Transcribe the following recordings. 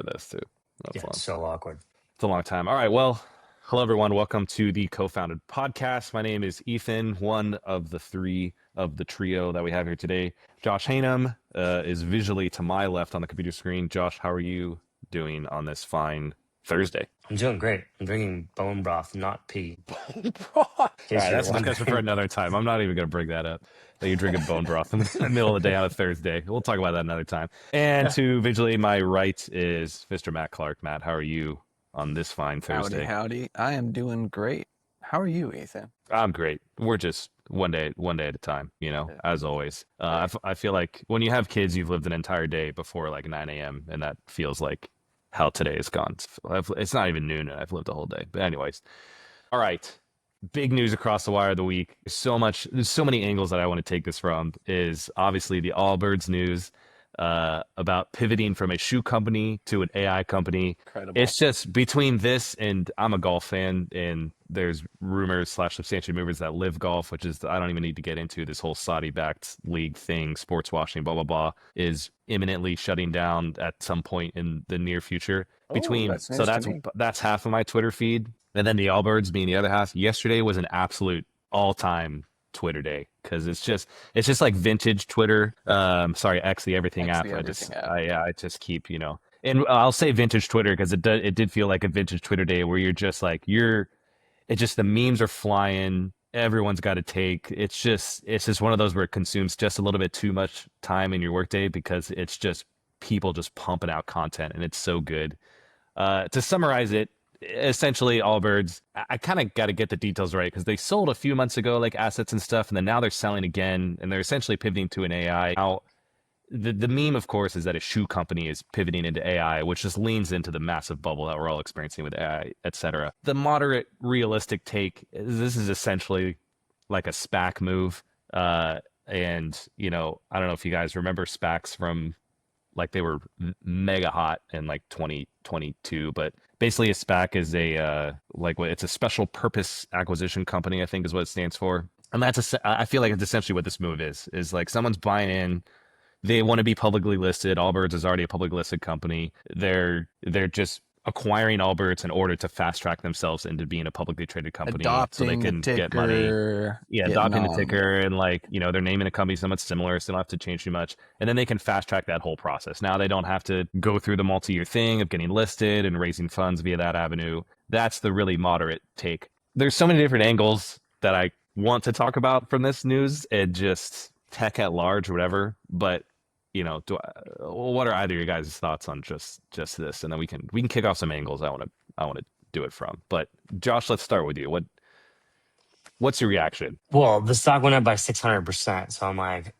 for this too. That's Yeah, long. it's so awkward. It's a long time. All right. Well, hello everyone. Welcome to the Co-Founded Podcast. My name is Ethan, one of the three of the trio that we have here today. Josh Hainham is visually to my left on the computer screen. Josh, how are you doing on this fine Thursday? I'm doing great. I'm drinking bone broth, not pee, All in right, case you're that's a discussion for wondering. another time. I'm not even going to bring that up. That you're drinking bone broth in the middle of the day on a Thursday. We'll talk about that another time. And to visually my right is Mr. Matt Clark. Matt, how are you on this fine Howdy, Thursday? howdy. I am doing great. How are you, Ethan? I'm great. We're just one day at a time, Yeah. as always. Right. I feel like when you have kids, you've lived an entire day before like 9 a.m. and that feels like how today is gone. It's not even noon and I've lived a whole day. But anyways, all right. Big news across the wire of the week. There's so many angles that I want to take this from. Is obviously the Allbirds news about pivoting from a shoe company to an AI company. Incredible. It's just between this and I'm a golf fan, and there's rumors slash substantiated rumors that Live Golf, which is I don't even need to get into this whole Saudi-backed league thing, sports washing, blah blah blah, is imminently shutting down at some point in the near future. Oh, that's So news to me. that's half of my Twitter feed, and then the Allbirds being the other half. Yesterday was an absolute all-time Twitter day because it's just like vintage Twitter. Sorry, X the Everything X app. the Everything app. I just keep and I'll say vintage Twitter because it did feel like a vintage Twitter day where you're just like it's just the memes are flying. Everyone's got a take. It's just one of those where it consumes just a little bit too much time in your workday because it's just people just pumping out content and it's so good. To summarize it, essentially Allbirds, I kind of got to get the details right because they sold a few months ago like assets and stuff, and then now they're selling again, and they're essentially pivoting to an AI. Now, the meme, of course, is that a shoe company is pivoting into AI, which just leans into the massive bubble that we're all experiencing with AI, etc. The moderate, realistic take is this is essentially like a SPAC move. And, I don't know if you guys remember SPACs from like they were mega hot in like 2022, but basically a SPAC is it's a special purpose acquisition company, I think is what it stands for. And I feel like it's essentially what this move is like someone's buying in. They want to be publicly listed. Allbirds is already a publicly listed company. They're just acquiring Allbirds in order to fast track themselves into being a publicly traded company so they Adopting the can get money. ticker, Yeah, getting adopting the on. ticker and they're naming a company somewhat similar, so they don't have to change too much. And then they can fast track that whole process. Now they don't have to go through the multi-year thing of getting listed and raising funds via that avenue. That's the really moderate take. There's so many different angles that I want to talk about from this news and just tech at large or whatever. But what are either of your guys' thoughts on just this? And then we can kick off some angles I want to do it from. But Josh, let's start with you. What's your reaction? Well, the stock went up by 600%. So I'm like,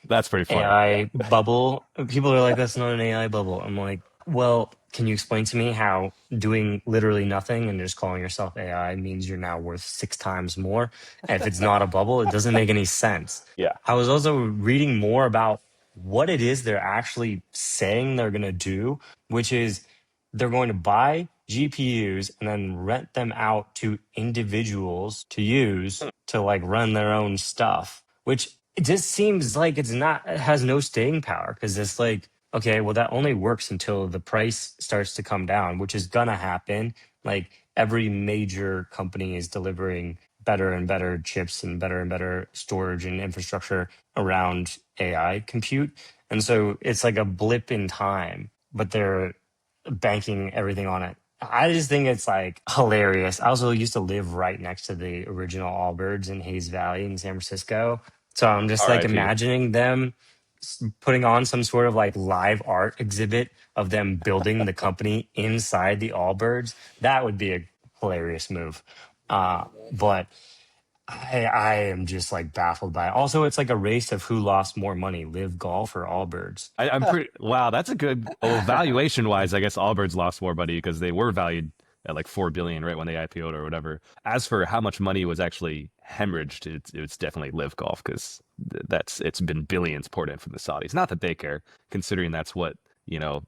That's pretty funny. AI bubble. People are like, that's not an AI bubble. I'm like, well, can you explain to me how doing literally nothing and just calling yourself AI means you're now worth 6 times more? And if it's not a bubble, it doesn't make any sense. Yeah. I was also reading more about what it is they're actually saying they're going to do, which is they're going to buy GPUs and then rent them out to individuals to use to like run their own stuff, which it just seems like it has no staying power because it's like, okay, well, that only works until the price starts to come down, which is gonna happen. Like every major company is delivering better and better chips and better storage and infrastructure around AI compute. And so it's like a blip in time, but they're banking everything on it. I just think it's like hilarious. I also used to live right next to the original Allbirds in Hayes Valley in San Francisco. So I'm just like R.I.P. imagining them putting on some sort of like live art exhibit of them building the company inside the Allbirds. That would be a hilarious move. But I am just like baffled by it. Also, it's like a race of who lost more money, Live Golf or Allbirds. I'm pretty. Wow, that's a good. Well, valuation wise, I guess Allbirds lost more money because they were valued at like 4 billion right when they IPO'd or whatever. As for how much money was actually hemorrhaged, it's definitely Live Golf because it's been billions poured in from the Saudis. Not that they care, considering that's what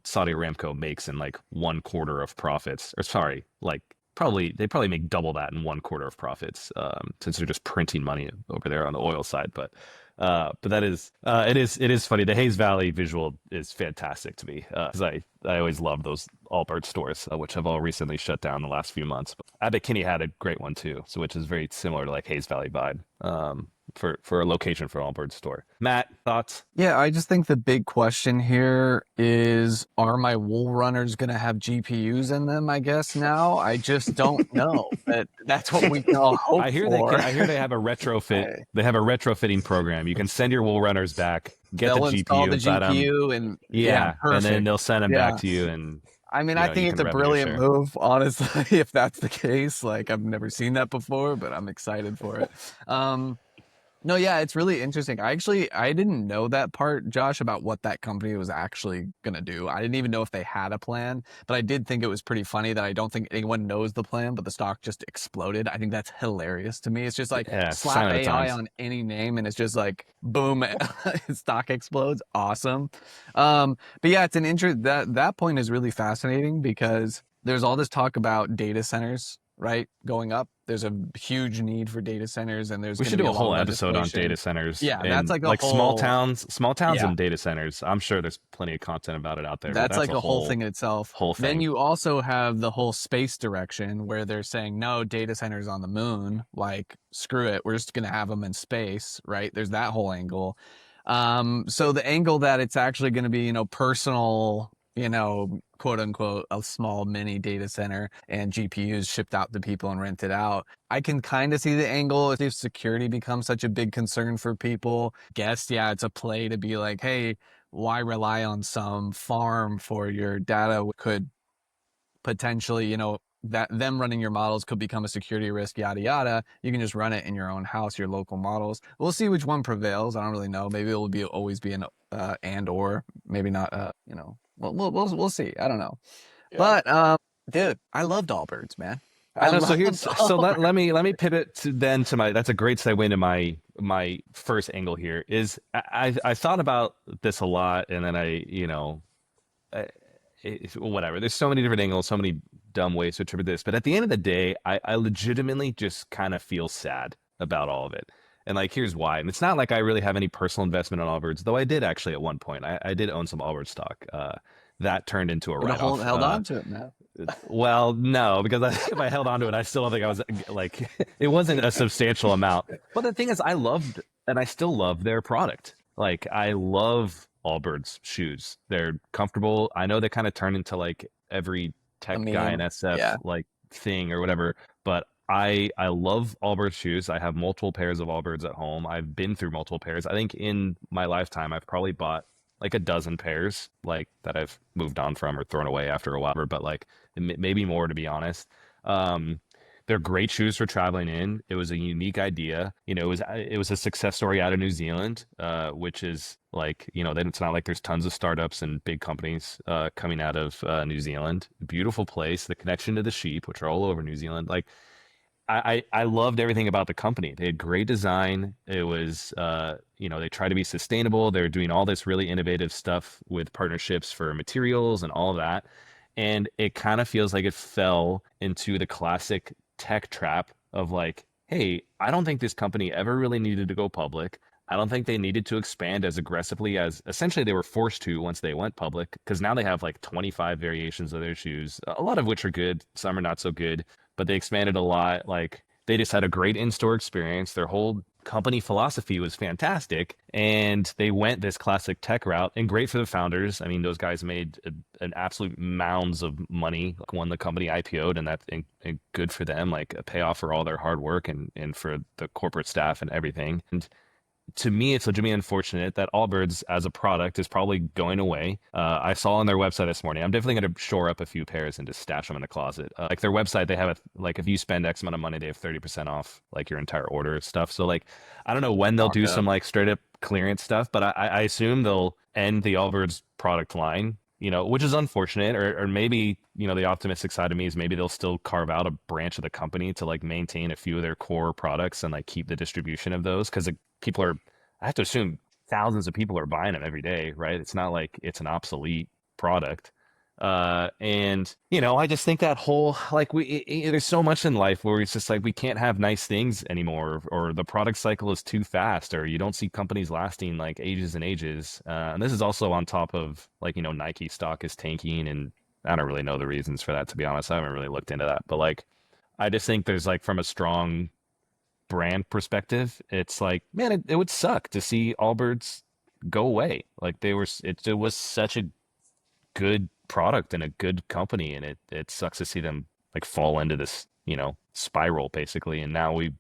Saudi Aramco makes in like 1/4 of profits. Or sorry, like they probably make double that in 1/4 of profits, since they're just printing money over there on the oil side. But But it is funny. The Hayes Valley visual is fantastic to me because I always love those Allbirds stores, which have all recently shut down the last few months. But Abbot Kinney had a great one too, so which is very similar to like Hayes Valley vibe. For a location for an Allbirds store. Matt, thoughts? Yeah, I just think the big question here is, are my wool runners going to have GPUs in them, I guess now? I just don't know. That's what we can all hope for. I hear they have a retrofit. Hey, They have a retrofitting program. You can send your wool runners back, get the they'll install GPU the inside them. GPU and yeah, Yeah, and then perfect. they'll send them back Yeah. to you, and I mean, I you think it's can a revenue brilliant share. move, honestly, if that's the case. Like, I've never seen that before, but I'm excited for it. No, yeah, it's really interesting. I didn't know that part, Josh, about what that company was actually gonna do. I didn't even know if they had a plan, but I did think it was pretty funny that I don't think anyone knows the plan, but the stock just exploded. I think that's hilarious to me. It's just like Yeah, it's a sign slap of the AI times. on any name and it's just like boom, stock explodes. Awesome. But yeah, it's an that point is really fascinating because there's all this talk about data centers, right, going up. There's a huge need for data centers, and there's We going to should be do a a lot of whole episode on data legislation. centers Yeah, that's and like a like whole. small towns Yeah, and data centers. I'm sure there's plenty of content about it out there, but that's that's like a a whole thing in itself. whole Then thing. you also have the whole space direction where they're saying no data centers on the moon. Like screw it, we're just going to have them in space, right? There's that whole angle. So the angle that it's actually going to be, personal, quote unquote, a small mini data center and GPUs shipped out to people and rented out. I can kind of see the angle if security becomes such a big concern for people. Guess, yeah, it's a play to be like, hey, why rely on some farm for your data could potentially, that them running your models could become a security risk, yada yada. You can just run it in your own house, your local models. We'll see which one prevails. I don't really know. Maybe it will be always be an and or maybe not. We'll see. I don't know. Yeah. But dude, I loved Allbirds, man. I I know. So loved here's so Allbirds. let me pivot to then to my that's a great segue into my first angle here is I thought about this a lot and then I, whatever. There's so many different angles, so many dumb ways to interpret this. But at the end of the day, I legitimately just kind of feel sad about all of it. And like, here's why. And it's not like I really have any personal investment in Allbirds, though I did actually at one point. I did own some Allbirds stock. That turned into a Would have write-off. held on to it, man. Well, no, because if I held on to it, I still don't think I was like, it wasn't a substantial amount. But the thing is, I loved and I still love their product. Like, I love Allbirds shoes. They're comfortable. I know they kind of turn into like every A tech guy in meme. SF Yeah. like thing or whatever, but I love Allbirds shoes. I have multiple pairs of Allbirds at home. I've been through multiple pairs. I think in my lifetime, I've probably bought like a dozen pairs like that I've moved on from or thrown away after a while, but like maybe more to be honest. Um, they're great shoes for traveling in. It was a unique idea. It was a success story out of New Zealand, which is like, then it's not like there's tons of startups and big companies coming out of New Zealand. Beautiful place. The connection to the sheep, which are all over New Zealand. Like I loved everything about the company. They had great design. It was, they try to be sustainable. They're doing all this really innovative stuff with partnerships for materials and all of that. And it kind of feels like it fell into the classic tech trap of like, hey, I don't think this company ever really needed to go public. I don't think they needed to expand as aggressively as essentially they were forced to once they went public, because now they have like 25 variations of their shoes, a lot of which are good, some are not so good, but they expanded a lot. Like they just had a great in-store experience. Their whole company philosophy was fantastic, and they went this classic tech route. And great for the founders. I mean, those guys made an absolute mounds of money when the company IPO'd, and that's and good for them. Like a payoff for all their hard work and for the corporate staff and everything. And to me, it's legitimately unfortunate that Allbirds as a product is probably going away. I saw on their website this morning. I'm definitely going to shore up a few pairs and just stash them in the closet. Like their website, they have like if you spend X amount of money, they have 30% off like your entire order and stuff. So like, I don't know when they'll do some Markup. like straight up clearance stuff, but I assume they'll end the Allbirds product line. Which is unfortunate, or maybe, the optimistic side of me is maybe they'll still carve out a branch of the company to like maintain a few of their core products and like keep the distribution of those because people are, I have to assume thousands of people are buying them every day, right? It's not like it's an obsolete product. And I just think that whole like there's so much in life where it's just like we can't have nice things anymore, or the product cycle is too fast, or you don't see companies lasting like ages and ages. And this is also on top of like Nike stock is tanking, and I don't really know the reasons for that, to be honest. I haven't really looked into that, but like I just think there's like from a strong brand perspective, it's like, man, it would suck to see Allbirds go away. Like it was such a good product and a good company, and it sucks to see them like fall into this spiral basically, and now it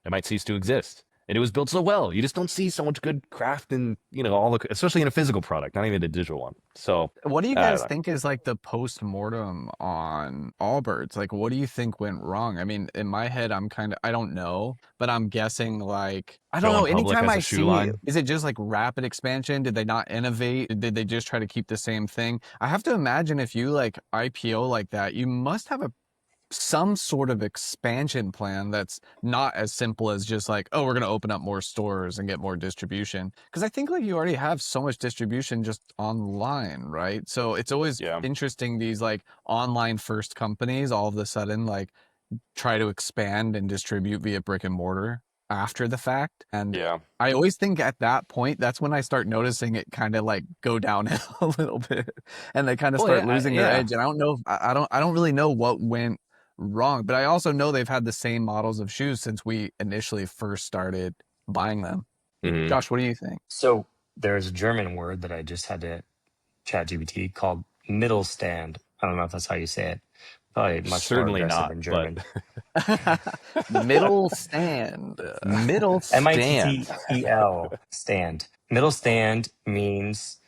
might cease to exist. And it was built so well. You just don't see so much good craft and all the, especially in a physical product, not even a digital one. So What do you I guys don't know. think is like the post-mortem on Allbirds? Like, what do you think went wrong? I mean, in my head, I don't know, but I'm guessing like, I don't know. Going public Anytime as I a shoe see, line. is it just like rapid expansion? Did they not innovate? Did they just try to keep the same thing? I have to imagine if you like IPO like that, you must have some sort of expansion plan that's not as simple as just like, oh, we're going to open up more stores and get more distribution. Because I think like you already have so much distribution just online, right? So it's always Yeah. interesting these like online first companies all of a sudden like try to expand and distribute via brick and mortar after the fact. And Yeah. I always think at that point, that's when I start noticing it kind of like go downhill a little bit, and they kind of Well, start yeah, losing their yeah. edge. And I don't know, I don't really know what went wrong, but I also know they've had the same models of shoes since we initially first started buying them. Hmm. Josh, what do you think? So there's a German word that I just had to chat GPT called middle stand. I don't know if that's how you say it. Probably much more Certainly aggressive not, in but German. Middle stand. middle stand. MITTEL stand. Middle stand means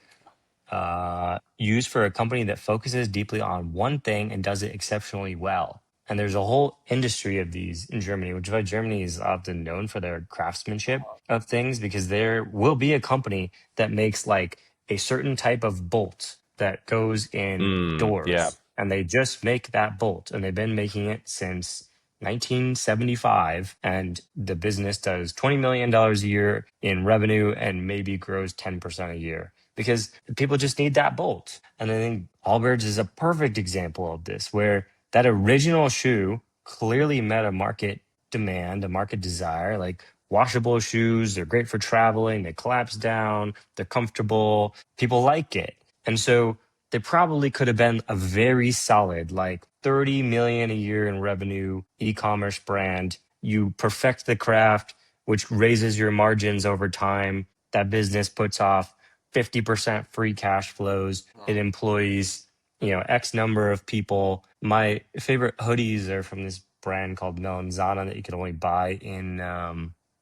used for a company that focuses deeply on one thing and does it exceptionally well. And there's a whole industry of these in Germany, which is why Germany is often known for their craftsmanship of things, because there will be a company that makes like a certain type of bolt that goes in Yeah. doors. And they just make that bolt. And they've been making it since 1975. And the business does $20 million a year in revenue and maybe grows 10% a year because people just need that bolt. And I think Allbirds is a perfect example of this, where that original shoe clearly met a market demand, a market desire. Like washable shoes, they're great for traveling, they collapse down, they're comfortable, people like it. And so they probably could have been a very solid, like 30 million a year in revenue e-commerce brand. You perfect the craft, which raises your margins over time. That business puts off 50% free cash flows. It employs, X number of people. My favorite hoodies are from this brand called Melanzana that you can only buy in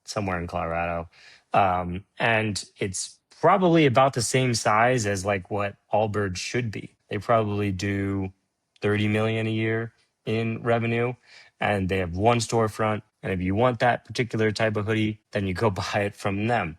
somewhere in Colorado. And it's probably about the same size as like what Allbirds should be. They probably do 30 million a year in revenue, and they have one storefront. And if you want that particular type of hoodie, then you go buy it from them.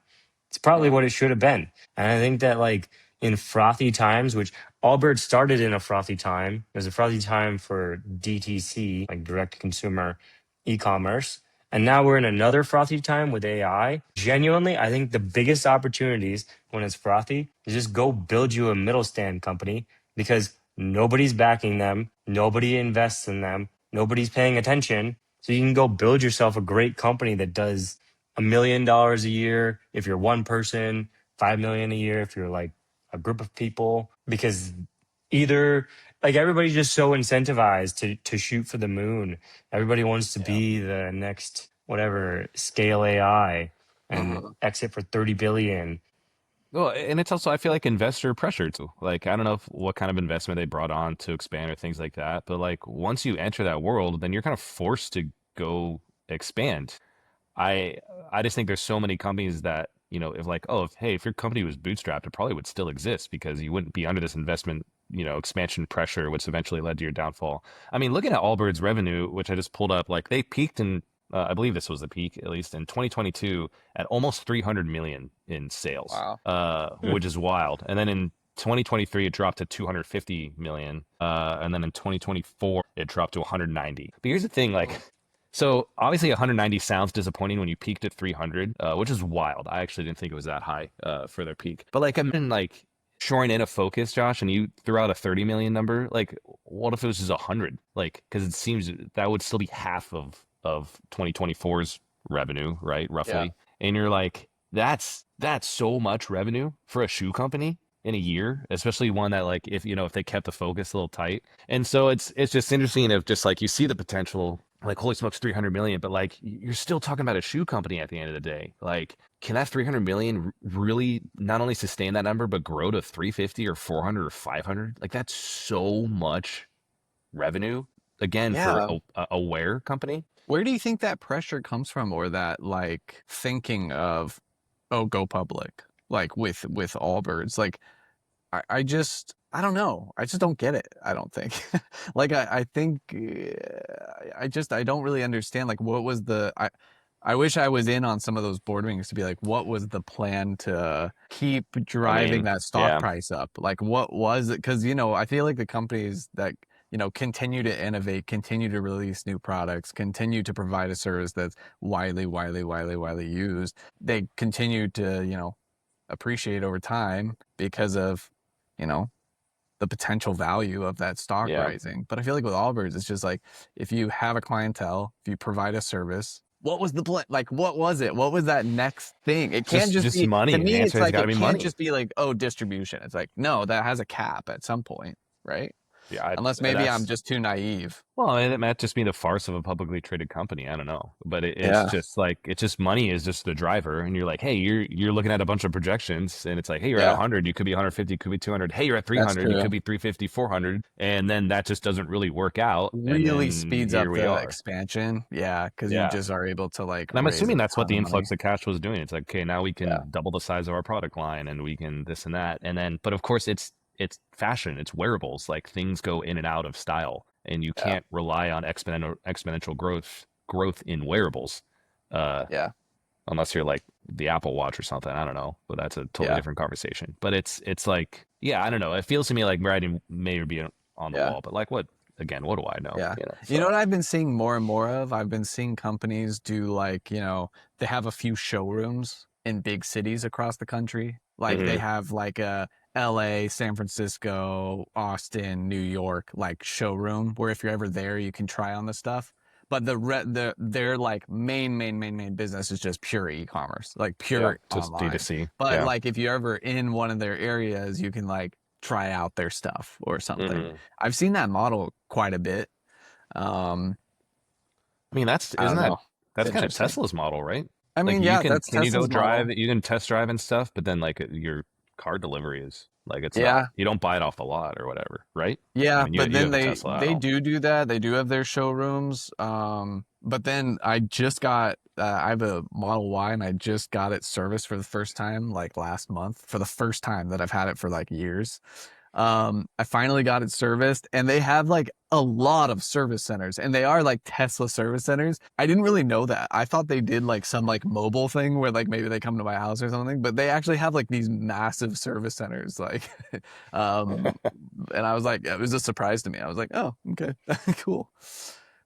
It's probably what it should have been. And I think that like in frothy times, which Allbirds started in a frothy time, it was a frothy time for DTC, like direct to consumer e-commerce. And now we're in another frothy time with AI. Genuinely, I think the biggest opportunities when it's frothy is just go build you a middle stand company, because nobody's backing them, nobody invests in them, nobody's paying attention. So you can go build yourself a great company that does $1 million a year if you're one person, 5 million a year if you're like a group of people, because either like everybody's just so incentivized to shoot for the moon. Everybody wants to Yeah. be the next whatever scale AI and exit for 30 billion. Well, and it's also, I feel like investor pressure too. Like, I don't know what kind of investment they brought on to expand or things like that, but like once you enter that world, then you're kind of forced to go expand. I I just think there's so many companies that, if like, oh, if your company was bootstrapped, it probably would still exist because you wouldn't be under this investment, expansion pressure, which eventually led to your downfall. I mean, looking at Allbirds revenue, which I just pulled up, like they peaked in, I believe this was the peak, at least in 2022, at almost 300 million in sales, Wow. Hmm. which is wild. And then in 2023, it dropped to 250 million. And then in 2024, it dropped to 190. But here's the thing, like, so obviously 190 sounds disappointing when you peaked at 300, which is wild. I actually didn't think it was that high for their peak. But like I mean, like shoring in a focus, Josh, and you threw out a 30 million number, like what if it was just 100? Like, because it seems that would still be half of 2024's revenue, right? Yeah. Roughly. And you're like, that's so much revenue for a shoe company in a year, especially one that like if they kept the focus a little tight. And so it's just interesting if just like you see the potential, like holy smokes, 300 million, but like you're still talking about a shoe company at the end of the day. Like, can that 300 million really not only sustain that number, but grow to 350 or 400 or 500? Like, that's so much revenue again for Yeah. a wear company. Where do you think that pressure comes from, or that like thinking of, oh, go public, like with Allbirds? Like, I don't know. I just don't get it. I don't think. Like I think I don't really understand. Like, what was I wish I was in on some of those board meetings to be like, what was the plan to keep I driving mean, that stock yeah, price up? Like, what was it? Because I feel like the companies that continue to innovate, continue to release new products, continue to provide a service that's widely used. They continue to appreciate over time because of you know the potential value of that stock yeah, rising. But I feel like with Allbirds, it's just like, if you have a clientele, if you provide a service, what was the plan? Like, what was it? What was that next thing? It can't just just be, to money. The me, answer it's has like, got to it be can't money. just be like, oh, distribution. It's like, no, that has a cap at some point, right? Yeah, Unless maybe I'm that's just too naive. well, and it might just be the farce of a publicly traded company. I don't know, but it's Yeah. just like it's just money is just the driver, and you're like, hey, you're looking at a bunch of projections, and it's like, hey, you're at Yeah. 100, you could be 150, you could be 200. Hey, you're at That's 300, you true. could be 350, 400, and then that just doesn't really work out, and Really then speeds here up we the are. expansion. Yeah. Cause you Yeah, just are able to like and I'm raise a assuming that's what ton the of money. influx of cash was doing. It's like, okay, now we Yeah. can double the size of our product line, and we can this and that, and then, but of course, it's fashion, it's wearables, like things go in and out of style, and you Yeah. can't rely on exponential growth in wearables, uh, Yeah. unless you're like the Apple Watch or something. I don't know, but that's a totally Yeah. different conversation. But it's like, yeah, I don't know. It feels to me like writing may be on the Yeah. wall, but like what? Again, what do I know? Yeah. You know So what I've been seeing more and more of? I've been seeing companies do like, they have a few showrooms in big cities across the country. Like they hmm have like a LA, San Francisco, Austin, New York, like showroom where if you're ever there, you can try on the stuff. But their like main business is just pure e-commerce, like yeah, pure just online. D2C. But Yeah. like if you're ever in one of their areas, you can like try out their stuff or something. hmm I've seen that model quite a bit. I mean, that's I isn't don't that know. It's that's kind of interesting. Tesla's model, right? I Like mean, you yeah, that's can you go Tesla's drive, model. you can test drive and stuff, but then like your car delivery is like it's not Yeah, you don't buy it off the lot or whatever, right? I yeah, mean, but you then have a they Tesla, I they don't. do that. They do have their showrooms. But then I just got I have a Model Y and I just got it serviced for the first time like last month, for the first time that I've had it for like years. I finally got it serviced, and they have like a lot of service centers, and they are like Tesla service centers. I didn't really know that. I thought they did like some like mobile thing where like maybe they come to my house or something, but they actually have like these massive service centers, like, um, and I was like, it was a surprise to me. I was like, oh, okay, cool,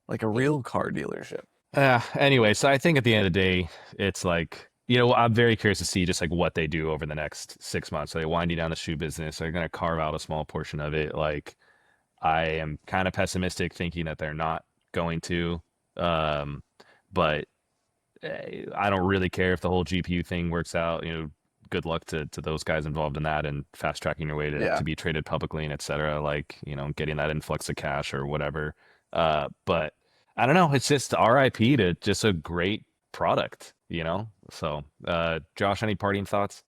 like a real car dealership. Anyway, so I think at the end of the day, it's like, I'm very curious to see just like what they do over the next 6 months. Are they winding down the shoe business? Are they going to carve out a small portion of it? Like, I am kind of pessimistic thinking that they're not going to. Um, but I don't really care if the whole GPU thing works out. Good luck to those guys involved in that and fast tracking your way Yeah, to be traded publicly and et cetera. Like, getting that influx of cash or whatever. But I don't know. It's just RIP to just a great product. So, Josh, any parting thoughts?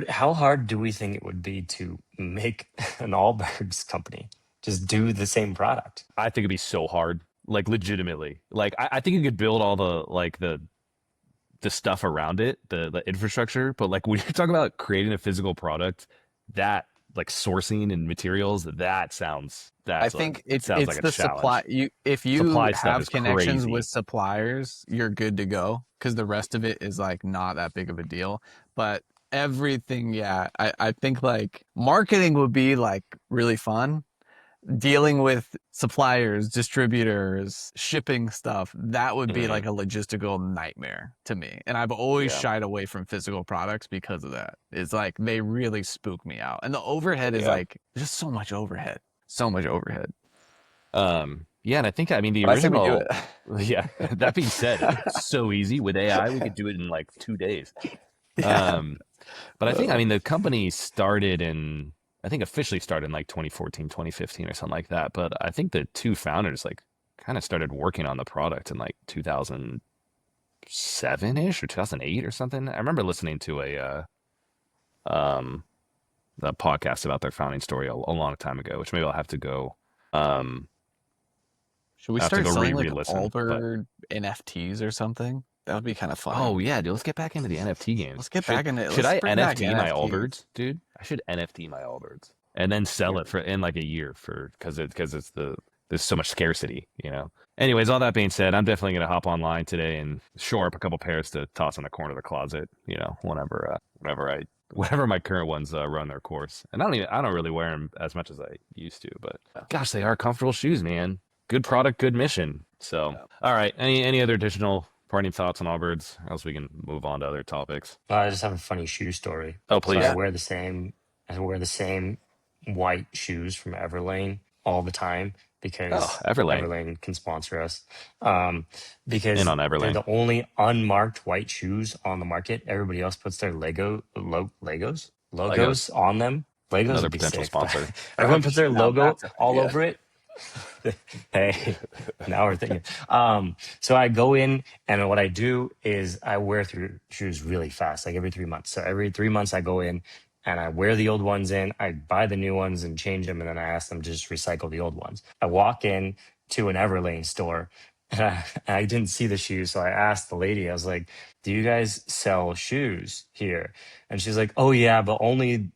How hard do we think it would be to make an Allbirds company just do the same product? I think it'd be so hard. Like legitimately. Like I think you could build all the like the stuff around it, the infrastructure. But like when you're talking about creating a physical product, that like sourcing and materials, I think sounds like it's a the supply. challenge. If you Supply stuff have is connections with crazy. suppliers, you're good to go, because the rest of it is like not that big of a deal. But everything, yeah, I think like marketing would be like really fun. dealing with suppliers, distributors, shipping stuff, that would be Mhm. like a logistical nightmare to me. And I've always Yeah. shied away from physical products because of that. It's like they really spook me out. And the overhead is Yeah. like just so much overhead. So much overhead. Yeah, and I mean the But I say we do original. it. Yeah. That being said, it's so easy with AI. We could do it in like 2 days. Yeah. But I think, I mean, the company started in, I think officially started in like 2014, 2015 or something like that. But I think the two founders like kind of started working on the product in like 2007-ish or 2008 or something. I remember listening to um, a podcast about their founding story a long time ago, which maybe I'll have to go, Should we I have to start go selling like re-listen. But Allbird NFTs or something? That would be kind of funny. oh yeah, dude, let's get back into the NFT games. Let's get back into it. Should Let's I bring back NFT my NFTs. Allbirds, dude? I should NFT my Allbirds and then sell it for in like a year for because it's there's so much scarcity, you know. Anyways, all that being said, I'm definitely gonna hop online today and shore up a couple pairs to toss in the corner of the closet, you know, whenever my current ones run their course. And I don't really wear them as much as I used to, but gosh, they are comfortable shoes, man. Good product, good mission. So, all right. Any other additional parting thoughts on Allbirds? Or else we can move on to other topics. I just have a funny shoe story. Oh, So please. I wear the same white shoes from Everlane all the time Oh, because Everlane. Everlane can sponsor us. In Because on they're Everlane. the only unmarked white shoes on the market. Everybody else puts their Legos, logos on them. Legos another would be potential sick, but sponsor. everyone puts their Now logo that's all yeah. over it. Hey, now we're thinking. So I go in, and what I do is I wear through shoes really fast, like every 3 months. So every 3 months I go in and I wear the old ones in, I buy the new ones and change them, and then I ask them to just recycle the old ones. I walk in to an Everlane store and I didn't see the shoes. So I asked the lady, I was like, do you guys sell shoes here? And she's like, oh yeah, but only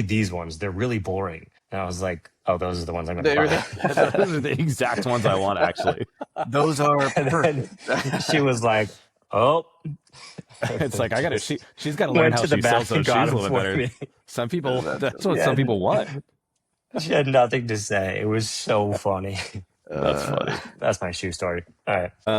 these ones. They're really boring. And I was like, oh, those are the ones I'm going to buy. Those are the exact ones I want, actually. Those are And then perfect. she was like, oh, It's like she's got to learn went how to the she sells back and those got shoes a them little bit for better. me. Some people, that's what some Yeah, people want. she had nothing to say. It was so funny. That's funny. That's my shoe story. All right. Wait,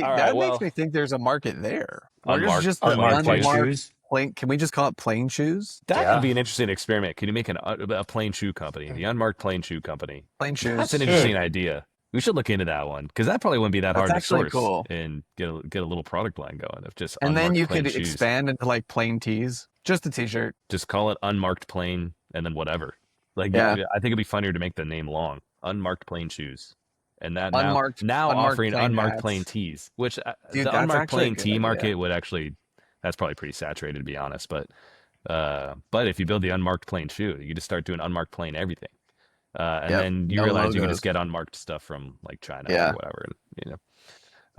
All right. that makes Well, me think there's a market there. Or unmarked, just the Unmarked white shoes. shoes. plain. Can we just call it plain shoes? That could Yeah. be an interesting experiment. Could you make a plain shoe company, the unmarked plain shoe company? Plain shoes. That's an interesting idea. We should look into that one because that probably wouldn't be that That's hard to actually source cool. and get a little product line going of just And then unmarked you plain could shoes. expand into like plain tees. Just a t-shirt. Just call it unmarked plain and then whatever. Like, Yeah. I think it'd be funnier to make the name long. Unmarked plain shoes. And that Unmarked- now unmarked offering plain unmarked hats. plain tees, which Dude, the that's unmarked actually a plain good tee idea. market would actually, that's probably pretty saturated to be honest. But if you build the unmarked plain shoe, you just start doing unmarked plain everything. And Yep, then you no realize you can logos. just get unmarked stuff from like China Yeah. or whatever. You know,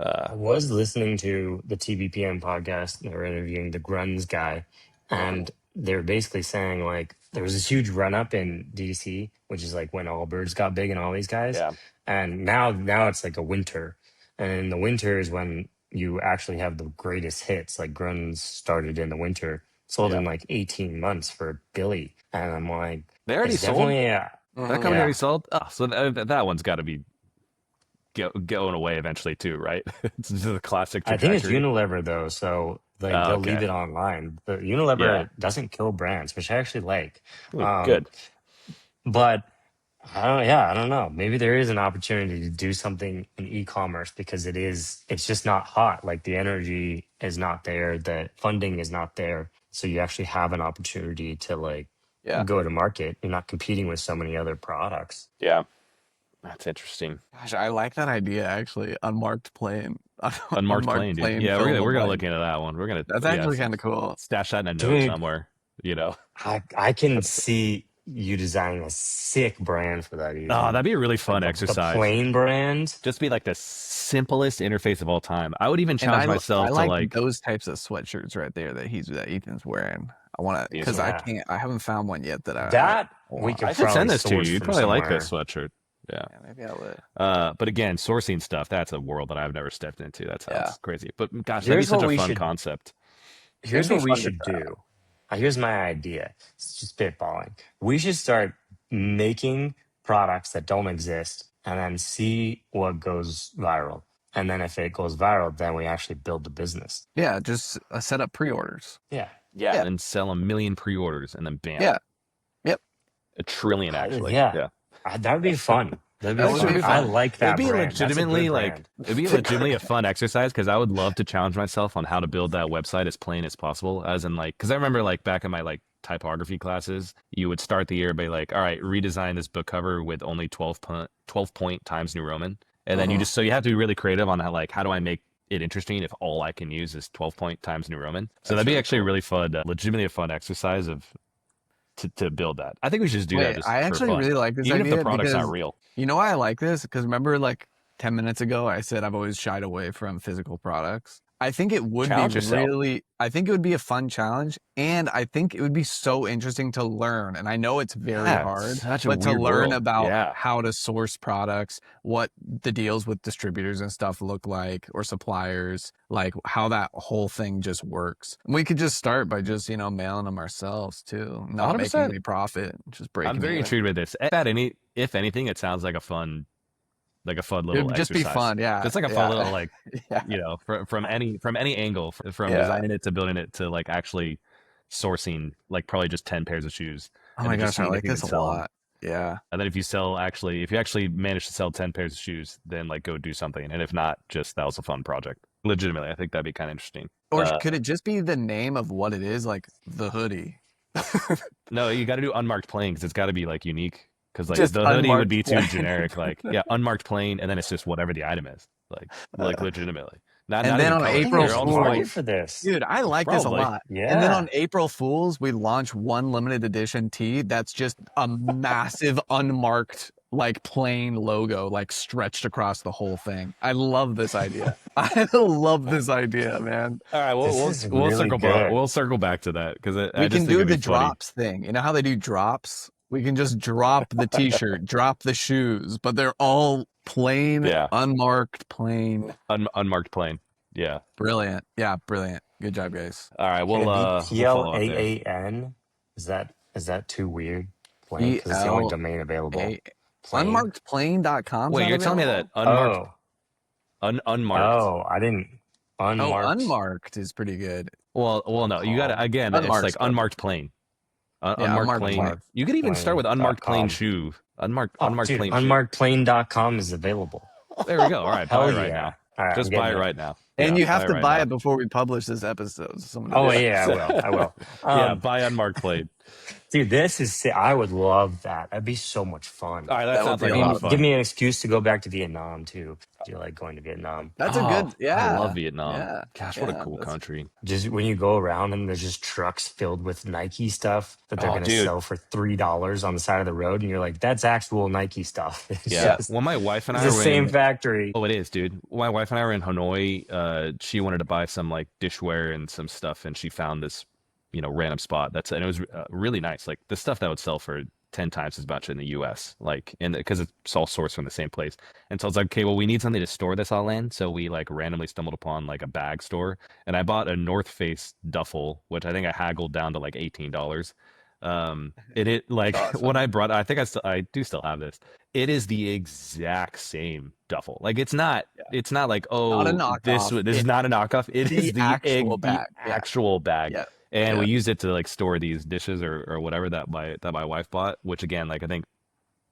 I was listening to the TBPM podcast. They were interviewing the Gruns guy, and they were basically saying like there was this huge run up in DDC, which is like when Allbirds got big and all these guys. Yeah. And now it's like a winter, and in the winter is when you actually have the greatest hits. Like Gruns started in the winter, sold in like 18 months for Billy, and I'm like, they already it's sold. definitely That company yeah. already sold. Oh, so that one's got to be going away eventually too, right? It's just a classic I trajectory. think it's Unilever though, so like Oh, they'll okay. leave it online. But Unilever doesn't kill brands, which I actually like. Good. But I don't know. Maybe there is an opportunity to do something in e-commerce because it's just not hot. Like the energy is not there, the funding is not there. So you actually have an opportunity to like Yeah. go to market. You're not competing with so many other products. Yeah. That's interesting. Gosh, I like that idea actually. Unmarked plain. Unmarked plain, dude. Yeah, we're gonna look into that one. We're gonna That's actually kind of cool. stash that in a note Dude. somewhere. You know. I can see you designing a sick brand for that. Oh, that'd be a really fun The exercise. plain brand. Just be like the simplest interface of all time. I would even And challenge myself I to like like those types of sweatshirts right there that Ethan's wearing. I want to because Yeah. I haven't found one yet that We could I should send probably this to you. source You'd from probably like somewhere. this sweatshirt. Yeah. maybe I would. But again, sourcing stuff, that's a world that I've never stepped into. That sounds crazy. But gosh, that'd be Here's such what a we fun should- concept. Here's It'd be what we fun to should try. do. Here's my idea. It's just spitballing. We should start making products that don't exist and then see what goes viral. And then if it goes viral, then we actually build the business. Yeah, just set up pre-orders. Yeah. Yeah, Yeah. and then sell 1 million pre-orders, and then bam. Yeah. Yep. 1 trillion actually. Yeah. That would be fun. That'd be That would fun. be I fun. like that It'd be brand. That's a good legitimately brand. it'd be legitimately a fun exercise because I would love to challenge myself on how to build that website as plain as possible. As in because I remember back in my typography classes, you would start the year by all right, redesign this book cover with only 12 point Times New Roman, and then you have to be really creative on how do I make it interesting if all I can use is 12 point Times New Roman. So that'd be actually a really fun, legitimately a fun exercise to build that. I think we should just do that. Just I for actually fun. really like this even idea if the product's because not real. you know why I like this? Because remember 10 minutes ago, I said I've always shied away from physical products. I think it would Challenge be yourself. I think it would be a fun challenge. And I think it would be so interesting to learn. And I know it's very hard, but to learn about how to source products, what the deals with distributors and stuff look like, or suppliers, how that whole thing just works. And we could just start by just, mailing them ourselves too, not 100%. making any profit, just breaking I'm very intrigued with this. If anything, it sounds like a fun little It would just exercise. be fun, yeah. Just a fun little from any angle, from designing it to building it to actually sourcing probably just 10 pairs of shoes. Oh my gosh, I like this a lot. Yeah. And then if you actually manage to sell 10 pairs of shoes, then go do something. And if not, just that was a fun project. Legitimately, I think that'd be kind of interesting. Or could it just be the name of what it is, like the hoodie? No, you got to do unmarked plain because it's got to be unique. Because Just the hoodie would unmarked be too plain. generic. Unmarked plain, and then it's just whatever the item is. Legitimately. Not And then even on color. April They're all Fool's- white. Market for this. Dude, I like this a Probably. lot. Yeah. And then on April Fool's, we launch one limited edition tee that's just a massive unmarked plain logo stretched across the whole thing. I love this idea. I love this idea, man. All right, This is we'll really circle good. back. We'll circle back to that because We can do the drops thing. You know how they do drops? We can just drop the t-shirt, drop the shoes, but they're all plain, unmarked, plain. Unmarked plain. Yeah. Brilliant. Yeah, brilliant. Good job, guys. All right, we'll follow up there. PLAAN. Is that too weird? Plain, because it's the only domain available. Plain? Unmarkedplain.com. Wait, you're telling me that unmarked? Unmarked. Oh, I didn't. Unmarked. Oh, unmarked is pretty good. Well, no. You got to again. Unmarked It's stuff. unmarked plain. Yeah, Unmarked plain. plain. You could even start with unmarked plain plain.com. shoe. Unmarked Dude, plain. unmarkedplain.com is available. Shoe. There we go. All right, buy Hell it right yeah. now. All right, Just I'm buy it getting right now. And you have to right buy now. it before we publish this episode. So Oh yeah, I will. Yeah, buy unmarked plain. Dude, this is. I would love that. That'd be so much fun. All right, that That sounds would like be a a lot lot of fun. Give me an excuse to go back to Vietnam too. Do you like going to Vietnam? That's a good, yeah. I love Vietnam. Yeah. Gosh, what a Yeah, cool that's- country. Just when you go around and there's just trucks filled with Nike stuff that they're Oh, going to dude. sell for $3 on the side of the road, and you're like, "That's actual Nike stuff." It's Yeah. just- Well, my wife and it's I the were same in, factory. Oh, it is, dude. My wife and I were in Hanoi. She wanted to buy some dishware and some stuff, and she found this, random spot. And it was really nice. The stuff that would sell for 10 times as much in the U.S. Because it's all sourced from the same place. And so I was like, okay, well, we need something to store this all in. So we randomly stumbled upon a bag store, and I bought a North Face duffel, which I think I haggled down to $18. When I brought, I think I do still have this. It is the exact same duffel. It's not Not a knockoff. this is not a knockoff. It is the actual bag. the actual bag. Yeah. And Yeah. we used it to store these dishes or whatever that my wife bought, which again, I think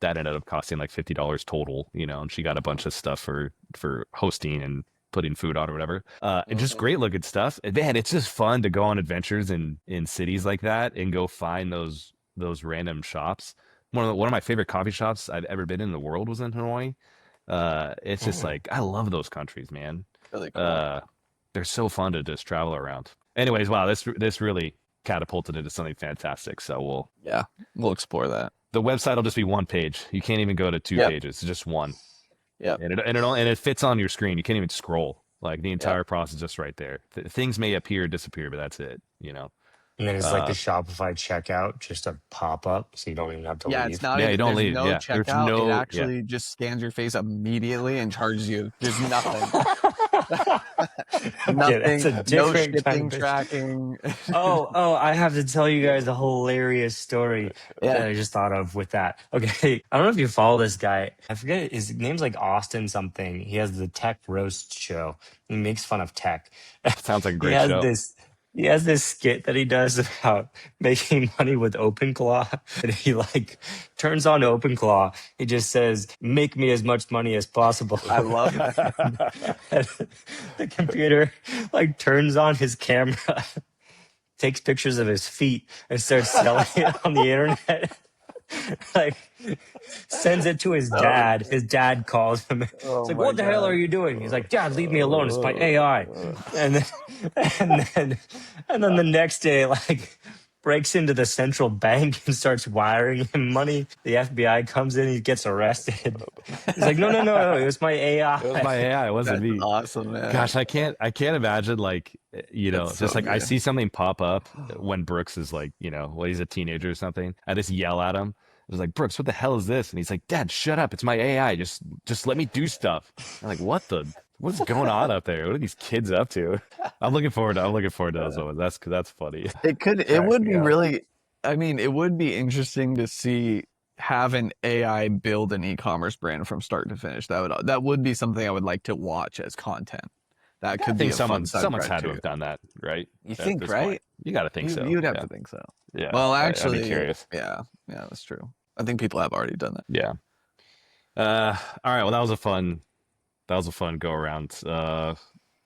that ended up costing $50 total, and she got a bunch of stuff for hosting and putting food on or whatever. And just great looking stuff. And man, it's just fun to go on adventures in cities like that and go find those random shops. One of my favorite coffee shops I've ever been in the world was in Hanoi. It's just I love those countries, man. Really cool. They're so fun to just travel around. Anyways, wow, this really catapulted into something fantastic. So We'll explore that. the website will just be one page. You can't even go to two pages. It's just one. Yeah. And it fits on your screen. You can't even scroll. The entire process is just right there. Things may appear, disappear, but that's it. And then it's the Shopify checkout, just a pop up, so you don't even have to Yeah, leave. it's not Yeah, even, you don't there's leave. no Yeah. There's checkout. no- It actually just scans your face immediately and charges you. There's nothing. Okay, that's Nothing, a no different kind of shipping business. tracking. Oh, I have to tell you guys a hilarious story that Yeah. I just thought of with that. Okay, I don't know if you follow this guy. I forget his name's like Austin something. He has the tech roast show. He makes fun of tech. Sounds like a he great has show. this he has this skit that he does about making money with OpenClaw. And he like turns on OpenClaw. He just says, "Make me as much money as possible." I love that. and the computer like turns on his camera, takes pictures of his feet, and starts selling it on the internet. Like sends it to his So, dad. His dad calls him. It's oh like, my "What the hell are God. you doing?" He's like, "Dad, leave me alone. It's my AI." And then, and then, and then the next day, like breaks into the central bank and starts wiring him money. The FBI comes in, he gets arrested. He's like, no, it was my It was my AI. AI. It wasn't That's me. awesome, man. Gosh, I can't imagine like That's just so like I good. see something pop up when Brooks is like, well, he's a teenager or something. I just yell at him. I was like, Brooks, what the hell is this? And he's like, Dad, shut up. It's my AI. Just let me do stuff. I'm like, what's going on up there? What are these kids up to? I'm looking forward to those ones. That's funny. It Crack would me be up. really, I mean, it would be interesting to see have an AI build an e-commerce brand from start to finish. That would be something I would like to watch as content. That I could be think a fun side someone's had to project have too. done that, right? You At think, this point. right? You got to think You so. you'd have Yeah. to think so. Yeah. Well, I'd be actually, curious. yeah, that's true. I think people have already done that. Yeah. All right. Well, that was a fun go around.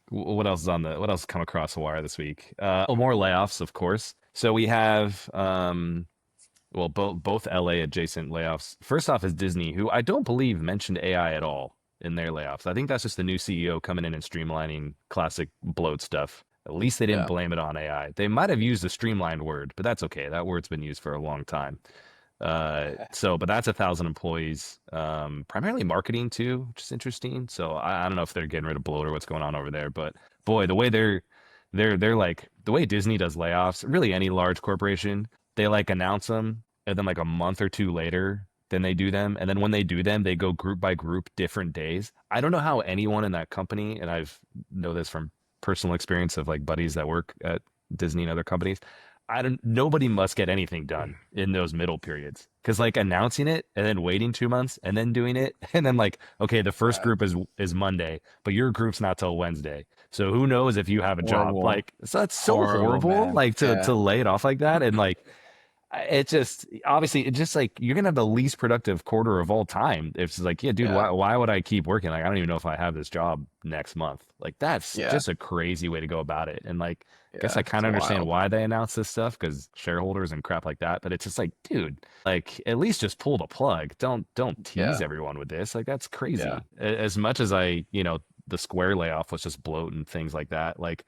What else is what else come across the wire this week? More layoffs, of course. So we have well, both LA adjacent layoffs. First off is Disney, who I don't believe mentioned AI at all in their layoffs. I think that's just the new CEO coming in and streamlining classic bloat stuff. At least they didn't Yeah. blame it on AI. They might have used a streamlined word, but that's okay. That word's been used for a long time. But that's 1,000 employees, primarily marketing too, which is interesting. So I don't know if they're getting rid of bloat or what's going on over there, but boy, the way they're like the way Disney does layoffs, really any large corporation, they like announce them and then like a month or two later, then they do them. And then when they do them, they go group by group different days. I don't know how anyone in that company, and I've know this from personal experience of like buddies that work at Disney and other companies. Nobody must get anything done in those middle periods. Cause like announcing it and then waiting 2 months and then doing it. And then like, okay, the first Right. group is Monday, but your group's not till Wednesday. So who knows if you have a job? Horrible. Like, so that's so Horrible, horrible, man. like to Yeah. lay it off like that. And like, it just obviously it just like you're gonna have the least productive quarter of all time. It's like, yeah, dude, Yeah. why would I keep working? Like, I don't even know if I have this job next month. Like, that's Yeah. just a crazy way to go about it. And like, I guess Yeah. I kind It's of understand wild. why they announce this stuff because shareholders and crap like that. But it's just like, dude, like at least just pull the plug. Don't tease Yeah. everyone with this. Like, that's Yeah. crazy. As much as the Square layoff was just bloat and things like that. Like,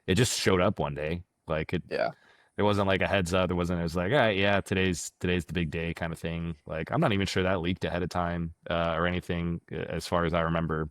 it just showed up one day. Like it Yeah. there wasn't like a heads up. It was like, all right, yeah, today's the big day kind of thing. Like, I'm not even sure that leaked ahead of time or anything as far as I remember.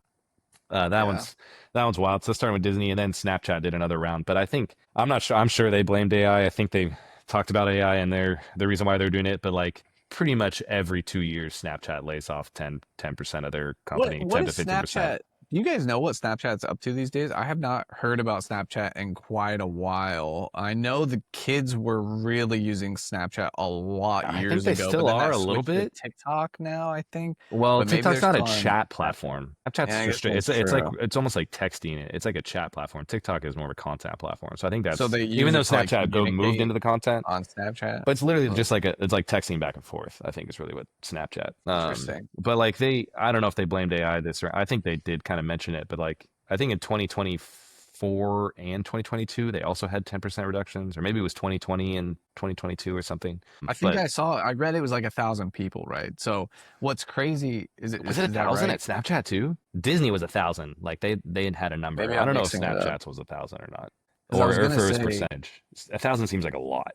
That Yeah. one's that one's wild. So starting with Disney and then Snapchat did another round, but I think I'm not sure. I'm sure they blamed AI. I think they talked about AI and the reason why they're doing it, but like pretty much every 2 years, Snapchat lays off 10% of their company, What 10 is to 15%. Snapchat? Do you guys know what Snapchat's up to these days? I have not heard about Snapchat in quite a while. I know the kids were really using Snapchat a lot I think years they ago, but still then are that a little switched to bit. TikTok now, I think. Well, But maybe TikTok's they're not a still on chat Snapchat. platform. Yeah, Snapchat's I for guess straight. that's It's like true. it's almost like texting. It's like a chat platform. TikTok is more of a content platform. So I think So that's they even use though it to like Snapchat go moved communicate into the content, on Snapchat. but it's literally Oh, just like it's like texting back and forth. I think is really what Snapchat. interesting. But like I don't know if they blamed AI this or I think they did kind of mention it, but like I think in 2024 and 2022 they also had 10% reductions, or maybe it was 2020 and 2022 or something. I think But I read it was like 1,000 people, right? So what's crazy was it a is that thousand right? at Snapchat too? Disney was 1,000. Like they had a number. Maybe I I'm don't know if mixing it up. Snapchat's was 1,000 or not, Because I was or if gonna it was say, percentage. 1,000 seems like a lot.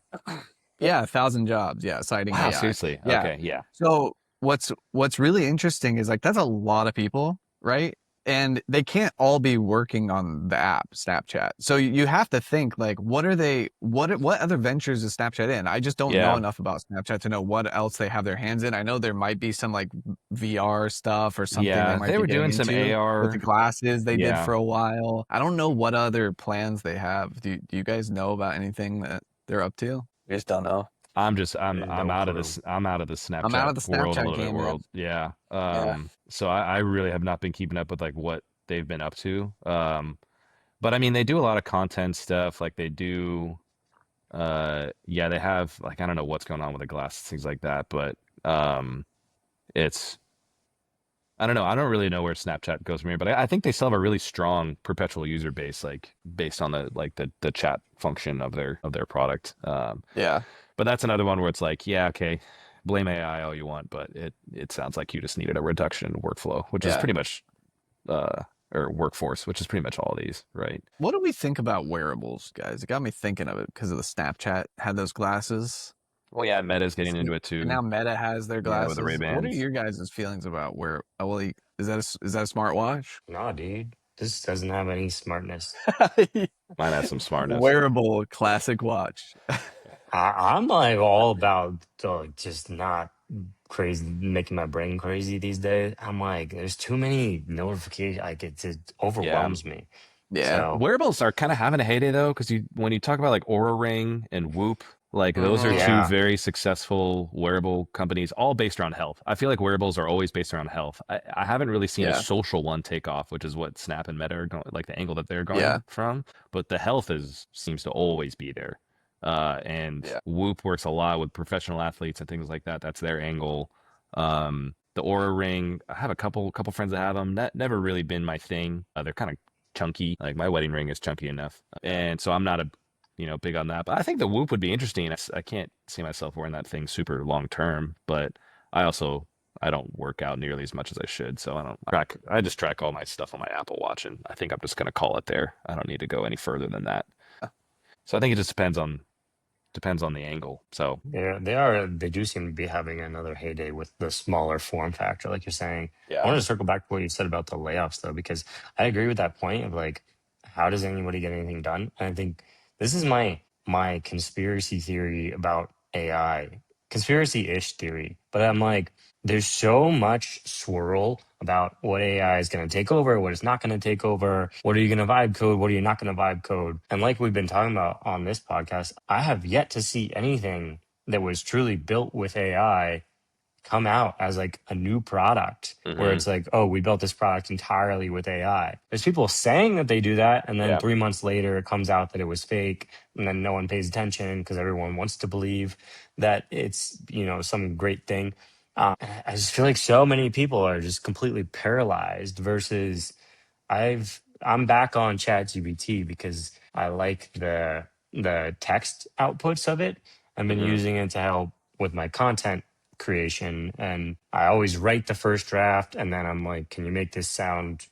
yeah, 1,000 jobs, yeah, citing Wow, AI. seriously? Yeah. Okay, yeah. So what's really interesting is like that's a lot of people, right? and they can't all be working on the app Snapchat. So you have to think like, what other ventures is Snapchat in? I just don't know Yeah. enough about Snapchat to know what else they have their hands in. I know there might be some like VR stuff or something they Yeah. might They be were getting doing some into with the AR. glasses they did Yeah. for a while. I don't know what other plans they have. Do you guys know about anything that they're up to? I just don't know. I'm No out of clue. this. I'm out of the I'm out Snapchat of the world a Snapchat little bit game, man. world. Yeah. Yeah. So I really have not been keeping up with like what they've been up to. But I mean, they do a lot of content stuff. Like they do, yeah, they have like, I don't know what's going on with the glasses, things like that. But, it's, I don't know. I don't really know where Snapchat goes from here, but I think they still have a really strong perpetual user base, like based on the chat function of their product. Yeah. But that's another one where it's like, yeah, okay, blame AI all you want, but it sounds like you just needed a reduction in workflow, which is Yeah. pretty much or workforce, which is pretty much all these, right? What do we think about wearables, guys? It got me thinking of it because of the Snapchat had those glasses. Well, yeah, Meta's getting into it And too. now Meta has their Yeah, with the glasses. What are Ray-Bans. your guys' feelings about where? Oh, well, is that a smartwatch? Nah, dude. This doesn't have any smartness. Mine has some smartness. Wearable classic watch. I'm like all about just not crazy, making my brain crazy these days. I'm like, there's too many notifications. Like it Yeah. overwhelms me. Yeah. So Wearables are kind of having a heyday though, because you when you talk about like Aura Ring and Whoop, like those are Mm-hmm. two yeah, very successful wearable companies, all based around health. I feel like wearables are always based around health. I haven't really seen a Yeah. social one take off, which is what Snap and Meta are going, like the angle that they're Yeah. going from. But the health is seems to always be there. And Yeah. Whoop works a lot with professional athletes and things like that. That's their angle. The Aura Ring, I have a couple friends that have them. That never really been my thing. They're kind of chunky. Like my wedding ring is chunky enough, and so I'm not a big on that. But I think the Whoop would be interesting. I can't see myself wearing that thing super long term, but I also I don't work out nearly as much as I should, so I don't track. I just track all my stuff on my Apple Watch, and I think I'm just gonna call it there. I don't need to go any further than that. So I think it just depends on the angle. So they do seem to be having another heyday with the smaller form factor, like you're saying. I Yeah. want to circle back to what you said about the layoffs though, because I agree with that point of like, how does anybody get anything done? And I think this is my conspiracy theory about AI, conspiracy-ish theory. But I'm like, there's so much swirl about what AI is going to take over, what it's not going to take over, what are you going to vibe code, what are you not going to vibe code. And like we've been talking about on this podcast, I have yet to see anything that was truly built with AI come out as like a new product where hmm it's like, oh, we built this product entirely with AI. There's people saying that they do that, and then yeah, 3 months later it comes out that it was fake, and then no one pays attention because everyone wants to believe that it's some great thing. I just feel like so many people are just completely paralyzed versus I'm back on ChatGPT because I like the text outputs of it. I've been hmm using it to help with my content creation, and I always write the first draft and then I'm like, can you make this sound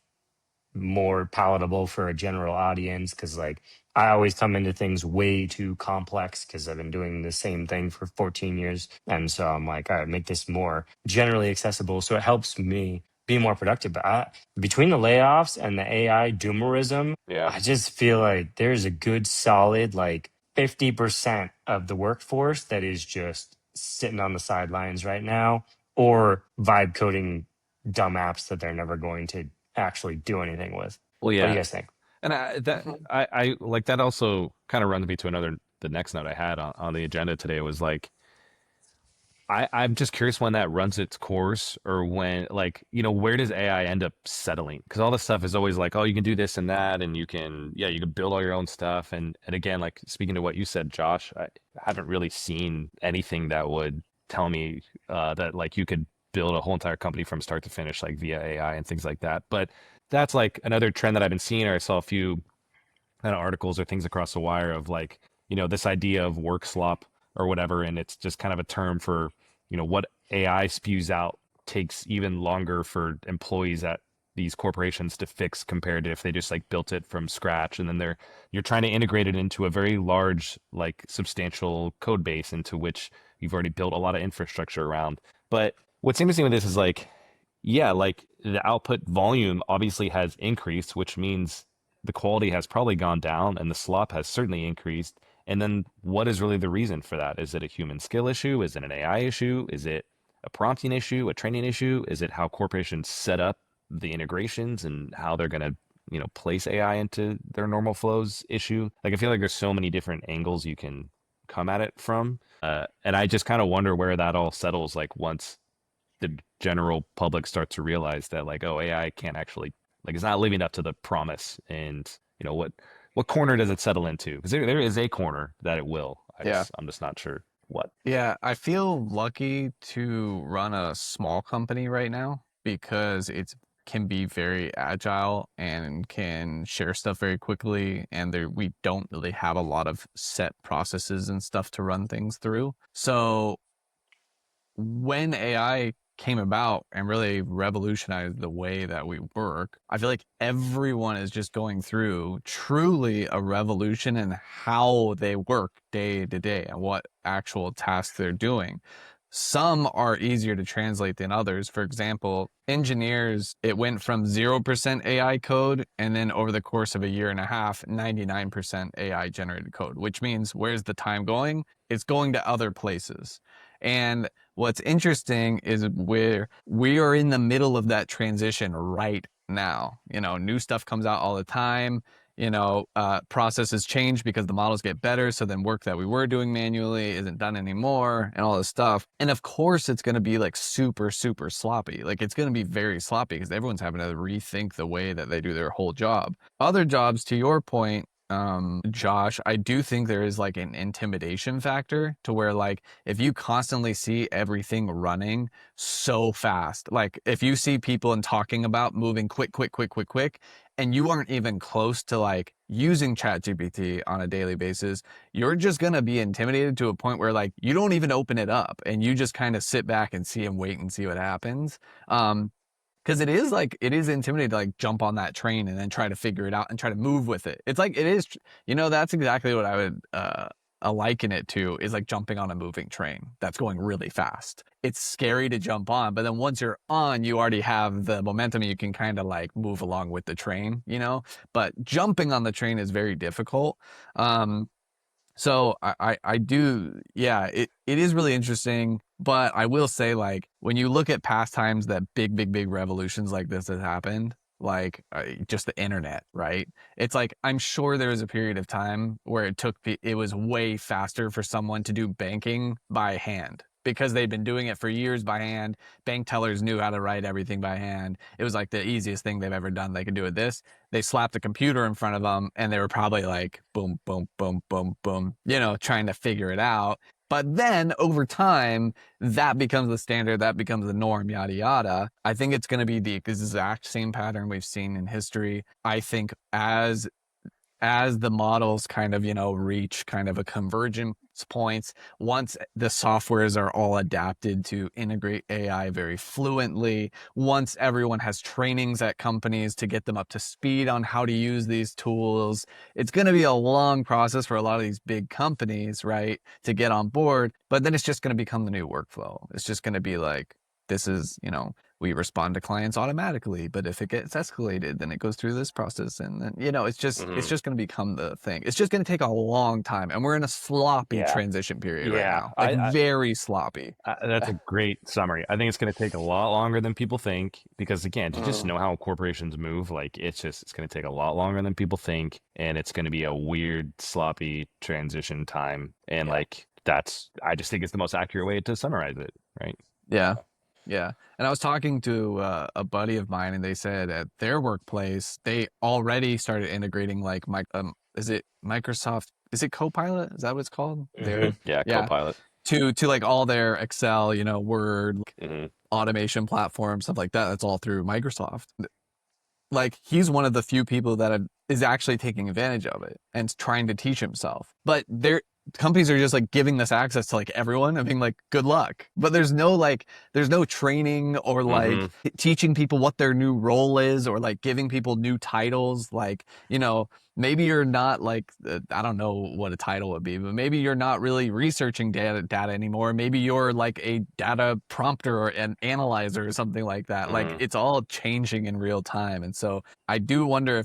more palatable for a general audience? Because like I always come into things way too complex because I've been doing the same thing for 14 years. And so I'm like, all right, make this more generally accessible. So it helps me be more productive. But between the layoffs and the AI doomerism, yeah. I just feel like there's a good solid like 50% of the workforce that is just sitting on the sidelines right now or vibe coding dumb apps that they're never going to actually do anything with. Well, What do you yeah, guys think? and I like that also kind of runs me to the next note I had on the agenda today was like I'm just curious when that runs its course or when, like, where does AI end up settling? Because all this stuff is always like, oh, you can do this and that, and you can build all your own stuff. And again, like speaking to what you said, Josh, I haven't really seen anything that would tell me that like you could build a whole entire company from start to finish, like via AI and things like that. But that's like another trend that I've been seeing, or I saw a few kind of articles or things across the wire of like, this idea of work slop or whatever. And it's just kind of a term for, what AI spews out takes even longer for employees at these corporations to fix compared to if they just like built it from scratch. And then you're trying to integrate it into a very large, like substantial code base into which you've already built a lot of infrastructure around. But what's interesting with this is like, yeah, like the output volume obviously has increased, which means the quality has probably gone down and the slop has certainly increased. And then what is really the reason for that? Is it a human skill issue? Is it an AI issue? Is it a prompting issue, a training issue? Is it how corporations set up the integrations and how they're going to, place AI into their normal flows issue? Like, I feel like there's so many different angles you can come at it from. And I just kind of wonder where that all settles, like once the general public starts to realize that, like, oh, AI can't actually, like, it's not living up to the promise. And what corner does it settle into? Because there is a corner that it will. Yeah. I'm just not sure what. Yeah, I feel lucky to run a small company right now because it's can be very agile and can share stuff very quickly, and we don't really have a lot of set processes and stuff to run things through. So when AI came about and really revolutionized the way that we work, I feel like everyone is just going through truly a revolution in how they work day to day and what actual tasks they're doing. Some are easier to translate than others. For example, engineers, it went from 0% AI code, and then over the course of a year and a half, 99% AI generated code, which means where's the time going? It's going to other places. And what's interesting is we are in the middle of that transition right now. New stuff comes out all the time. Processes change because the models get better. So then work that we were doing manually isn't done anymore and all this stuff. And of course, it's going to be like super, super sloppy. Like it's going to be very sloppy because everyone's having to rethink the way that they do their whole job. Other jobs, to your point, Josh, I do think there is like an intimidation factor to where, like, if you constantly see everything running so fast, like if you see people and talking about moving quick, and you aren't even close to like using ChatGPT on a daily basis, you're just going to be intimidated to a point where like you don't even open it up and you just kind of sit back and see and wait and see what happens. Because it is intimidating to like jump on that train and then try to figure it out and try to move with it. It's like, it is, that's exactly what I would liken it to, is like jumping on a moving train that's going really fast. It's scary to jump on, but then once you're on, you already have the momentum and you can kind of like move along with the train, but jumping on the train is very difficult. So I do, yeah, it is really interesting, but I will say, like, when you look at past times that big revolutions like this has happened, like just the internet, right? It's like, I'm sure there was a period of time where it was way faster for someone to do banking by hand because they'd been doing it for years by hand. Bank tellers knew how to write everything by hand. It was like the easiest thing they've ever done. They could do it this. They slapped a computer in front of them and they were probably like, boom, boom, boom, boom, boom, trying to figure it out. But then over time, that becomes the standard, that becomes the norm, yada, yada. I think it's going to be the exact same pattern we've seen in history. I think as the models kind of, reach kind of a convergence points, once the softwares are all adapted to integrate AI very fluently, once everyone has trainings at companies to get them up to speed on how to use these tools, it's going to be a long process for a lot of these big companies, right, to get on board. But then it's just going to become the new workflow. It's just going to be like, this is, we respond to clients automatically, but if it gets escalated, then it goes through this process. And then, it's just going to become the thing. It's just going to take a long time. And we're in a sloppy transition period right now. Like very sloppy. That's a great summary. I think it's going to take a lot longer than people think because, again, to just know how corporations move, like it's going to take a lot longer than people think. And it's going to be a weird, sloppy transition time. And like, I just think it's the most accurate way to summarize it. Right. Yeah. Yeah. And I was talking to a buddy of mine, and they said at their workplace, they already started integrating like is it Microsoft? Is it Copilot? Is that what it's called? Yeah, Copilot. To like all their Excel, Word, automation platform, stuff like that. That's all through Microsoft. Like, he's one of the few people that is actually taking advantage of it and trying to teach himself. But companies are just like giving this access to like everyone and being like, good luck. But there's no training or Hmm. like teaching people what their new role is or like giving people new titles. Like, maybe you're not like, I don't know what a title would be, but maybe you're not really researching data anymore. Maybe you're like a data prompter or an analyzer or something like that. Like Hmm. it's all changing in real time. And so I do wonder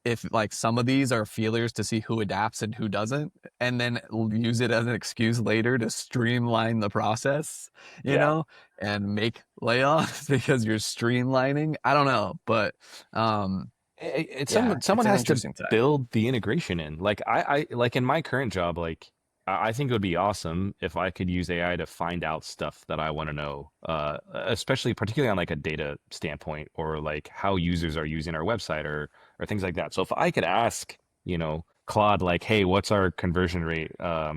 if like some of these are feelers to see who adapts and who doesn't, and then use it as an excuse later to streamline the process, Yeah. and make layoffs because you're streamlining. I don't know, but It's yeah, it's someone an has to interesting time. build the integration in. Like I like in my current job, like I think it would be awesome if I could use AI to find out stuff that I want to know, especially particularly on like a data standpoint or like how users are using our website or things like that. So if I could ask, Claude, like, hey, what's our conversion rate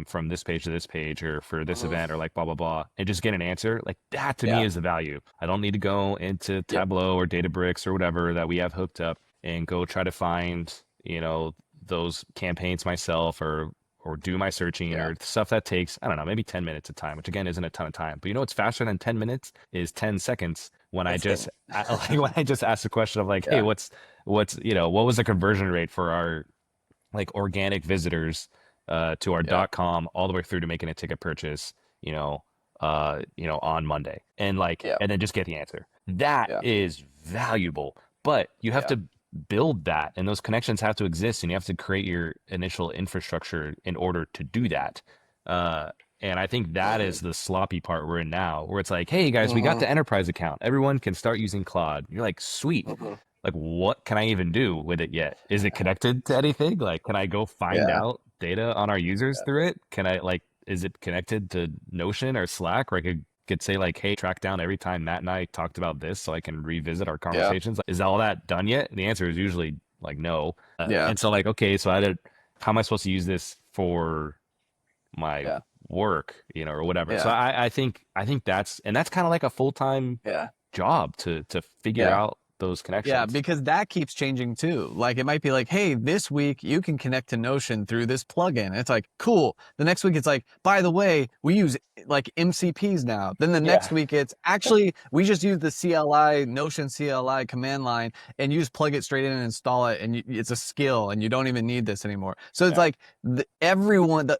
from this page to this page or for this Mhm. event or like blah blah blah, and just get an answer, like that to me Yeah. is the value. I don't need to go into Yep. Tableau or Databricks or whatever that we have hooked up and go try to find, those campaigns myself or do my searching Yeah. or stuff that takes, I don't know, maybe 10 minutes of time, which again isn't a ton of time. But you know what's faster than 10 minutes is 10 seconds when I just Instant. like when I just ask the question of like, hey, Yeah. what was the conversion rate for our like organic visitors to our Yeah. .com all the way through to making a ticket purchase, on Monday, and like, Yeah. and then just get the answer. That Yeah. is valuable, but you have Yeah. to build that, and those connections have to exist, and you have to create your initial infrastructure in order to do that. Uh, and I think that is the sloppy part we're in now, where it's like, hey guys, we got Hmm. the enterprise account. Everyone can start using Claude. You're like, sweet. Hmm. Like, what can I even do with it yet? Is it connected to anything? Like, can I go find Yeah. out data on our users Yeah. through it? Can I like, is it connected to Notion or Slack where I could say like, hey, track down every time Matt and I talked about this so I can revisit our Yeah. conversations? Like, is all that done yet? And the answer is usually like no. Yeah. And so like, okay, so how am I supposed to use this for my Yeah. work, or whatever? So Yeah. I think that's kind of like a full-time Yeah. job to figure Yeah. out those Yeah, connections. because that keeps changing too. Like it might be like, hey, this week you can connect to Notion through this plugin. And it's like, cool. The next week it's like, by the way, we use like MCPs now. Then the Yeah. next week it's actually we just use the CLI Notion CLI command line and you just plug it straight in and install it, and it's a skill and you don't even need this anymore. So it's Yeah. like the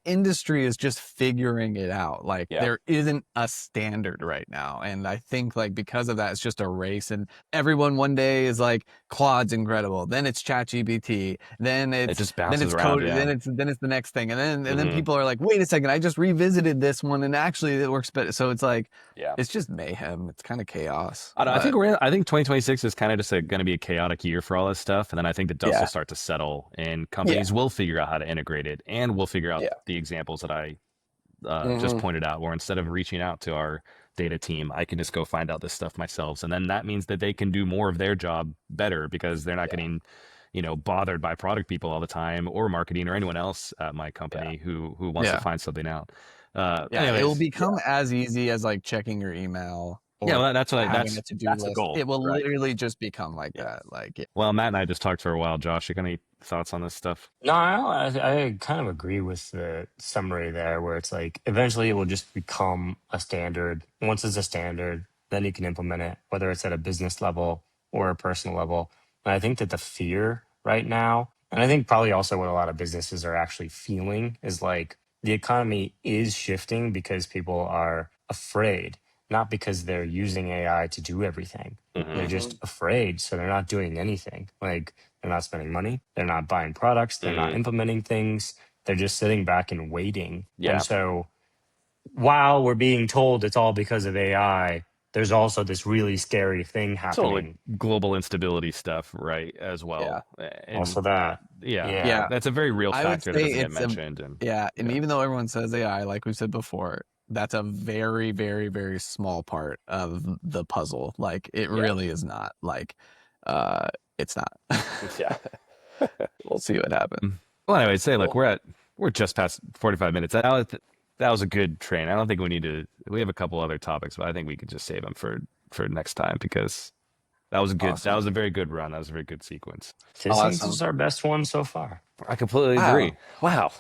industry is just figuring it out. Like Yeah. there isn't a standard right now, and I think like because of that, it's just a race and everyone one day is like Claude's incredible, then it's ChatGPT, then It it's just bounces around. code, Yeah. then it's the next thing, and then Hmm. people are like, wait a second, I just revisited this one and actually it works better. So it's like Yeah. it's just mayhem. It's kind of chaos, I don't know, but I think 2026 is kind of just going to be a chaotic year for all this stuff, and then I think the dust will yeah, start to settle, and yeah, companies will figure out how to integrate it, and we'll figure out yeah, the examples that I just hmm, pointed out, where instead of reaching out to our data team, I can just go find out this stuff myself. And then that means that they can do more of their job better because they're not yeah, getting, bothered by product people all the time or marketing or anyone else at my yeah, company who wants to yeah, find something out. yeah. It will Anyways, become as easy as like checking your email yeah, or well, having a to-do that's the list. goal, It will right? literally just become like Yeah. that. Like, yeah, Well, Matt and I just talked for a while. Josh, you got any thoughts on this stuff? No, I kind of agree with the summary there, where it's like eventually it will just become a standard. Once it's a standard, then you can implement it, whether it's at a business level or a personal level. And I think that the fear right now, and I think probably also what a lot of businesses are actually feeling, is like the economy is shifting because people are afraid, not because they're using AI to do everything. They're Hmm. just hmm, afraid, so they're not doing anything. Like they're not spending money. They're not buying products. They're not Hmm. implementing things. They're just sitting back and waiting. And Yeah. so while we're being told it's all because of AI, there's also this really scary thing So like happening. global instability stuff, right, as yeah, well. And Also, that, yeah, yeah, yeah. that's a very real I would factor that say doesn't get it's a mentioned. And yeah, and yeah, even though everyone says AI, like we said before, that's a very, very, very small part of the puzzle. Like it yeah, really is not. Like uh it's not. yeah. We'll see what happens. Well, anyway, say, look, Cool. we're just past 45 minutes. That was a good train. I don't think we need to. We have a couple other topics, but I think we could just save them for next time because that Awesome. was a very good run. That was a very good sequence. this Awesome. is our best one so far. I completely Wow. agree. Wow.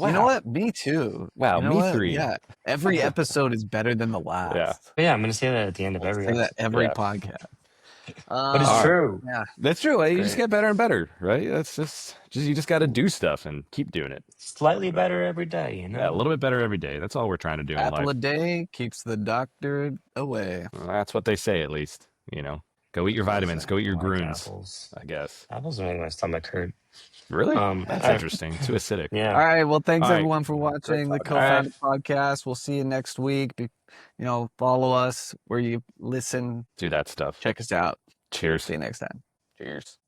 You know what? Me too. Wow, You know me what? 3. Yeah. Every episode is better than the last. Yeah. But yeah, I'm gonna say that at the end of I'll every say that episode. every Yeah. podcast. But it's All right. true. Yeah. That's true. You just Great. get better and better, right? That's just you just got to do stuff and keep doing it. Slightly better every day, you know? Yeah, a little bit better every day. That's all we're trying to do in Apple life. a day keeps the doctor away. Well, that's what they say, at least. You know, go eat your vitamins. Go eat your I like grunes. apples. I guess. Apples make my stomach hurt. Really? That's I- interesting. Too acidic. Yeah. All right. Well, thanks All right. everyone for watching the podcast. Co-Founder Podcast. We'll see you next week. Follow us where you listen. Do that stuff. Check us out. Cheers. See you next time. Cheers.